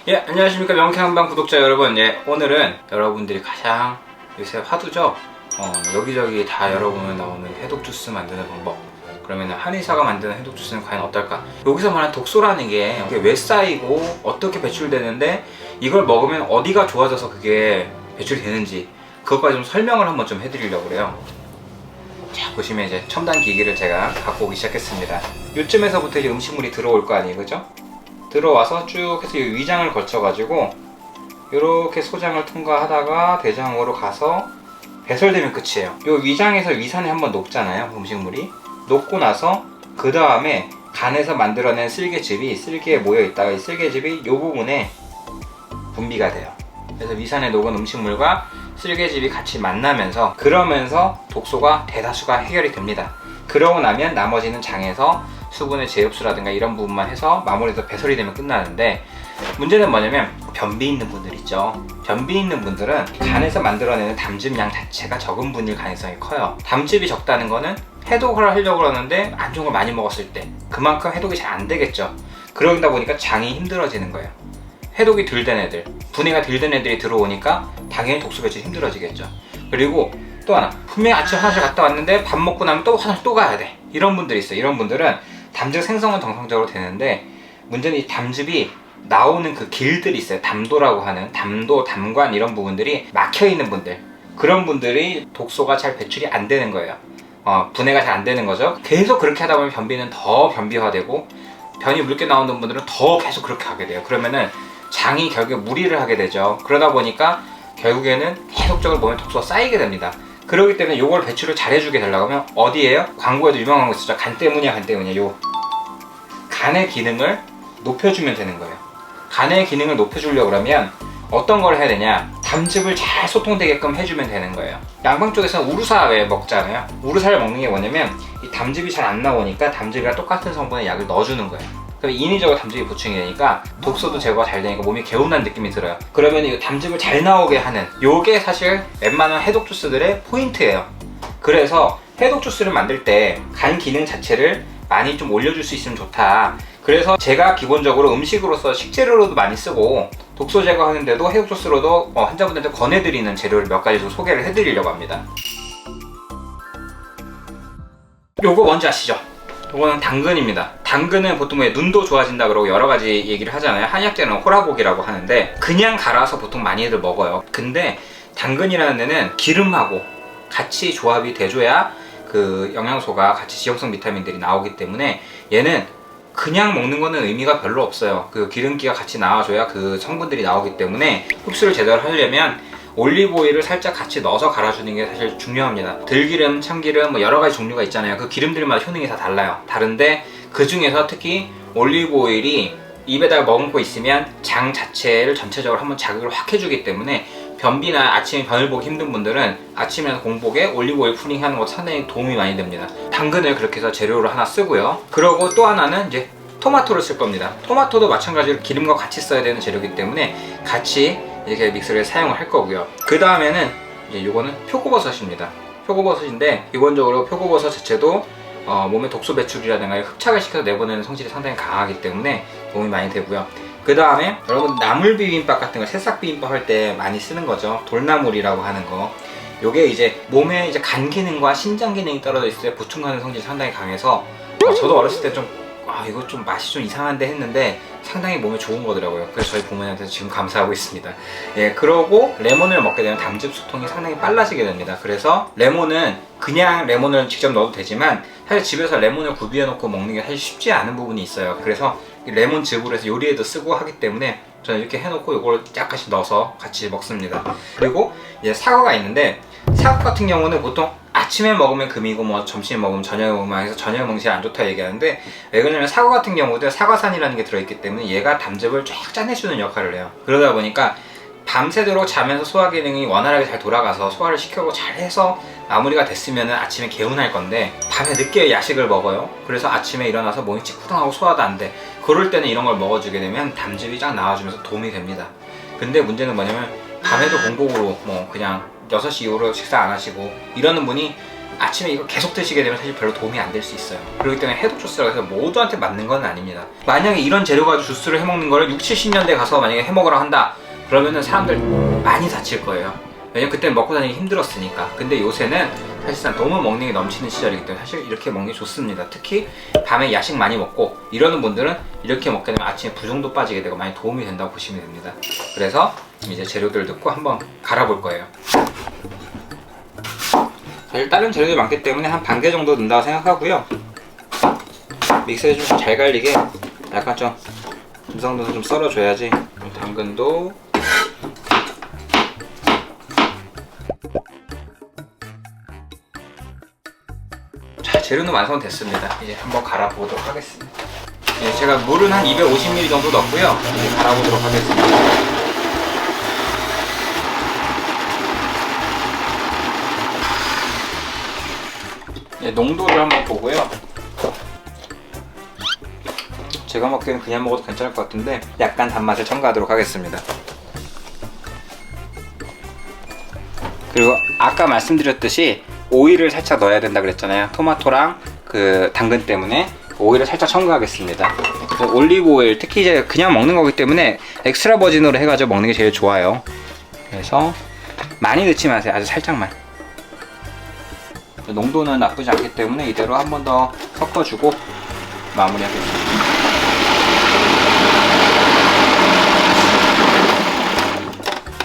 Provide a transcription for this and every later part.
예, 안녕하십니까 명쾌한방 구독자 여러분. 예, 오늘은 여러분들이 가장 요새 화두죠. 여기저기 다 여러분 나오는 해독 주스 만드는 방법. 그러면 한의사가 만드는 해독 주스는 과연 어떨까? 여기서 말하는 독소라는 게 이게 왜 쌓이고 어떻게 배출되는데 이걸 먹으면 어디가 좋아져서 그게 배출이 되는지 그것까지 좀 설명을 한번 좀 해드리려고 그래요. 자, 보시면 이제 첨단 기기를 제가 갖고 오기 시작했습니다. 요쯤에서부터 이제 음식물이 들어올 거 아니에요, 그죠? 들어와서 쭉 해서 이 위장을 거쳐가지고 이렇게 소장을 통과하다가 대장으로 가서 배설되면 끝이에요. 이 위장에서 위산이 한번 녹잖아요, 음식물이. 녹고 나서 그 다음에 간에서 만들어낸 쓸개즙이 쓸개에 모여있다가 이 쓸개즙이 이 부분에 분비가 돼요. 그래서 위산에 녹은 음식물과 쓸개즙이 같이 만나면서 그러면서 독소가 대다수가 해결이 됩니다. 그러고 나면 나머지는 장에서 수분의 재흡수라든가 이런 부분만 해서 마무리해서 배설이 되면 끝나는데, 문제는 뭐냐면 변비 있는 분들 있죠. 변비 있는 분들은 간에서 만들어내는 담즙량 자체가 적은 분일 가능성이 커요. 담즙이 적다는 거는 해독을 하려고 하는데 안 좋은 걸 많이 먹었을 때 그만큼 해독이 잘 안 되겠죠. 그러다 보니까 장이 힘들어지는 거예요. 해독이 덜 된 애들, 분해가 덜 된 애들이 들어오니까 당연히 독소 배출이 힘들어지겠죠. 그리고 또 하나, 분명히 아침 화장실 갔다 왔는데 밥 먹고 나면 또 화장실 또 가야 돼, 이런 분들이 있어요. 이런 분들은 담즙 생성은 정상적으로 되는데 문제는 이 담즙이 나오는 그 길들이 있어요. 담도라고 하는 담도, 담관 이런 부분들이 막혀 있는 분들, 그런 분들이 독소가 잘 배출이 안 되는 거예요. 분해가 잘 안 되는 거죠. 계속 그렇게 하다 보면 변비는 더 변비화되고 변이 묽게 나오는 분들은 더 계속 그렇게 하게 돼요. 그러면은 장이 결국에 무리를 하게 되죠. 그러다 보니까 결국에는 계속적으로 몸에 독소가 쌓이게 됩니다. 그렇기 때문에 요걸 배출을 잘 해주게 되려고 하면 어디에요? 광고에도 유명한 거 있었죠. 간 때문이야, 간 때문이야. 요 간의 기능을 높여주면 되는 거예요. 간의 기능을 높여주려고 그러면 어떤 걸 해야 되냐? 담즙을 잘 소통되게끔 해주면 되는 거예요. 양방 쪽에서는 우루사 왜 먹잖아요. 우루사를 먹는 게 뭐냐면 이 담즙이 잘 안 나오니까 담즙이랑 똑같은 성분의 약을 넣어주는 거예요. 그럼 인위적으로 담즙이 보충이 되니까 독소도 제거가 잘 되니까 몸이 개운한 느낌이 들어요. 그러면 이 담즙을 잘 나오게 하는 요게 사실 웬만한 해독 주스들의 포인트예요. 그래서 해독 주스를 만들 때 간 기능 자체를 많이 좀 올려줄 수 있으면 좋다. 그래서 제가 기본적으로 음식으로서 식재료로도 많이 쓰고 독소 제거하는데도 해독 주스로도 환자분들한테 권해드리는 재료를 몇 가지 좀 소개를 해드리려고 합니다. 요거 뭔지 아시죠? 요거는 당근입니다. 당근은 보통 왜 눈도 좋아진다 그러고 여러 가지 얘기를 하잖아요. 한의학자는 호라복이라고 하는데 그냥 갈아서 보통 많이들 먹어요. 근데 당근이라는 데는 기름하고 같이 조합이 돼줘야 그 영양소가 같이 지용성 비타민들이 나오기 때문에 얘는 그냥 먹는 거는 의미가 별로 없어요. 그 기름기가 같이 나와줘야 그 성분들이 나오기 때문에 흡수를 제대로 하려면 올리브 오일을 살짝 같이 넣어서 갈아주는 게 사실 중요합니다. 들기름, 참기름 뭐 여러 가지 종류가 있잖아요. 그 기름들마다 효능이 다 달라요. 다른데 그 중에서 특히 올리브 오일이 입에다가 머금고 있으면 장 자체를 전체적으로 한번 자극을 확 해주기 때문에 변비나 아침에 변을 보기 힘든 분들은 아침이나 공복에 올리브 오일 푸딩 하는 것도 상당히 도움이 많이 됩니다. 당근을 그렇게 해서 재료로 하나 쓰고요. 그리고 또 하나는 이제 토마토를 쓸 겁니다. 토마토도 마찬가지로 기름과 같이 써야 되는 재료이기 때문에 같이 이렇게 믹서를 사용을 할 거고요. 그 다음에는 이제 요거는 표고버섯입니다. 표고버섯인데 기본적으로 표고버섯 자체도 몸의 독소 배출이라든가 흡착을 시켜서 내보내는 성질이 상당히 강하기 때문에 도움이 많이 되고요. 그 다음에 여러분 나물 비빔밥 같은 거, 새싹 비빔밥 할 때 많이 쓰는 거죠. 돌나물이라고 하는 거. 요게 이제 몸에 이제 간 기능과 신장 기능이 떨어져 있을 때 보충하는 성질이 상당히 강해서 저도 어렸을 때 좀 이거 좀 맛이 좀 이상한데 했는데 상당히 몸에 좋은 거더라고요. 그래서 저희 부모님한테 지금 감사하고 있습니다. 예, 그러고 레몬을 먹게 되면 담즙 소통이 상당히 빨라지게 됩니다. 그래서 레몬은 그냥 레몬을 직접 넣어도 되지만 사실 집에서 레몬을 구비해 놓고 먹는 게 사실 쉽지 않은 부분이 있어요. 그래서 레몬즙으로 해서 요리에도 쓰고 하기 때문에 저는 이렇게 해놓고 이걸 약간씩 넣어서 같이 먹습니다. 그리고 이제 사과가 있는데 사과 같은 경우는 보통 아침에 먹으면 금이고 뭐 점심에 먹으면 저녁에 먹으면 해서 저녁에 먹으면 제일 안 좋다 얘기하는데 왜 그러냐면 사과 같은 경우도 사과산이라는 게 들어있기 때문에 얘가 담즙을 쫙 짜내주는 역할을 해요. 그러다 보니까 밤새도록 자면서 소화 기능이 원활하게 잘 돌아가서 소화를 시켜고 잘해서 마무리가 됐으면 아침에 개운할 건데 밤에 늦게 야식을 먹어요. 그래서 아침에 일어나서 몸이 찌뿌둥하고 소화도 안 돼. 그럴 때는 이런 걸 먹어주게 되면 담즙이 쫙 나와주면서 도움이 됩니다. 근데 문제는 뭐냐면 밤에도 공복으로 뭐 그냥 6시 이후로 식사 안 하시고 이러는 분이 아침에 이거 계속 드시게 되면 사실 별로 도움이 안 될 수 있어요. 그렇기 때문에 해독 주스라고 해서 모두한테 맞는 건 아닙니다. 만약에 이런 재료 가지고 주스를 해먹는 거를 60, 70년대에 가서 만약에 해먹으라 한다 그러면은 사람들 많이 다칠 거예요. 왜냐면 그때는 먹고 다니기 힘들었으니까. 근데 요새는 사실상 너무 먹는 게 넘치는 시절이기 때문에 사실 이렇게 먹는 게 좋습니다. 특히 밤에 야식 많이 먹고 이러는 분들은 이렇게 먹게 되면 아침에 부종도 빠지게 되고 많이 도움이 된다고 보시면 됩니다. 그래서 이제 재료들 넣고 한번 갈아볼 거예요. 사실 다른 재료들이 많기 때문에 한 반 개 정도 넣는다고 생각하고요. 믹서에 좀 잘 갈리게 약간 좀 금상도는 좀 썰어줘야지. 당근도 자, 재료는 완성됐습니다. 이제 한번 갈아보도록 하겠습니다. 예, 제가 물은 한 250ml 정도 넣고요. 이제 갈아보도록 하겠습니다. 네, 농도를 한번 보고요. 제가 먹기에는 그냥 먹어도 괜찮을 것 같은데 약간 단맛을 첨가하도록 하겠습니다. 그리고 아까 말씀드렸듯이 오일을 살짝 넣어야 된다 그랬잖아요. 토마토랑 그 당근 때문에 오일을 살짝 첨가하겠습니다. 올리브 오일, 특히 이제 그냥 먹는 거기 때문에 엑스트라 버진으로 해가지고 먹는 게 제일 좋아요. 그래서 많이 넣지 마세요. 아주 살짝만. 농도는 나쁘지 않기 때문에 이대로 한 번 더 섞어주고 마무리하겠습니다.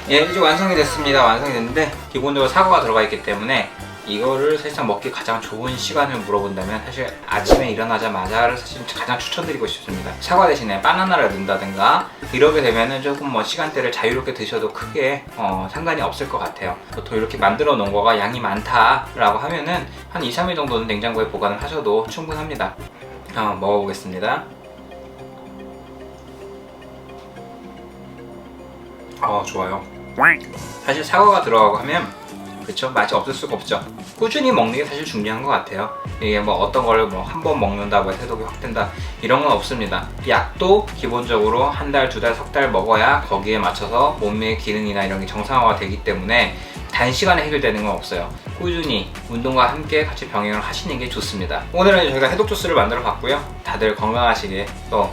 예, 이제 완성이 됐습니다. 완성이 됐는데 기본적으로 사과가 들어가 있기 때문에 이거를 사실상 먹기 가장 좋은 시간을 물어본다면 사실 아침에 일어나자마자를 사실 가장 추천드리고 싶습니다. 사과 대신에 바나나를 넣는다든가 이렇게 되면은 조금 뭐 시간대를 자유롭게 드셔도 크게 상관이 없을 것 같아요. 보통 이렇게 만들어 놓은 거가 양이 많다라고 하면은 한 2, 3일 정도는 냉장고에 보관을 하셔도 충분합니다. 한번 먹어보겠습니다. 좋아요. 사실 사과가 들어가고 하면 그쵸? 맛이 없을 수가 없죠. 꾸준히 먹는 게 사실 중요한 것 같아요. 이게 뭐 어떤 걸 뭐 한 번 먹는다고 해서 해독이 확 된다 이런 건 없습니다. 약도 기본적으로 한 달, 두 달, 석 달 먹어야 거기에 맞춰서 몸의 기능이나 이런 게 정상화가 되기 때문에 단시간에 해결되는 건 없어요. 꾸준히 운동과 함께 같이 병행을 하시는 게 좋습니다. 오늘은 저희가 해독 주스를 만들어 봤고요. 다들 건강하시게 또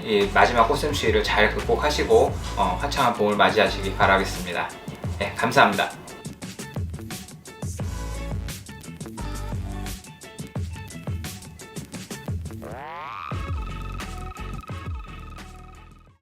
이 마지막 꽃샘추위를 잘 극복하시고 화창한 봄을 맞이하시기 바라겠습니다. 네, 감사합니다.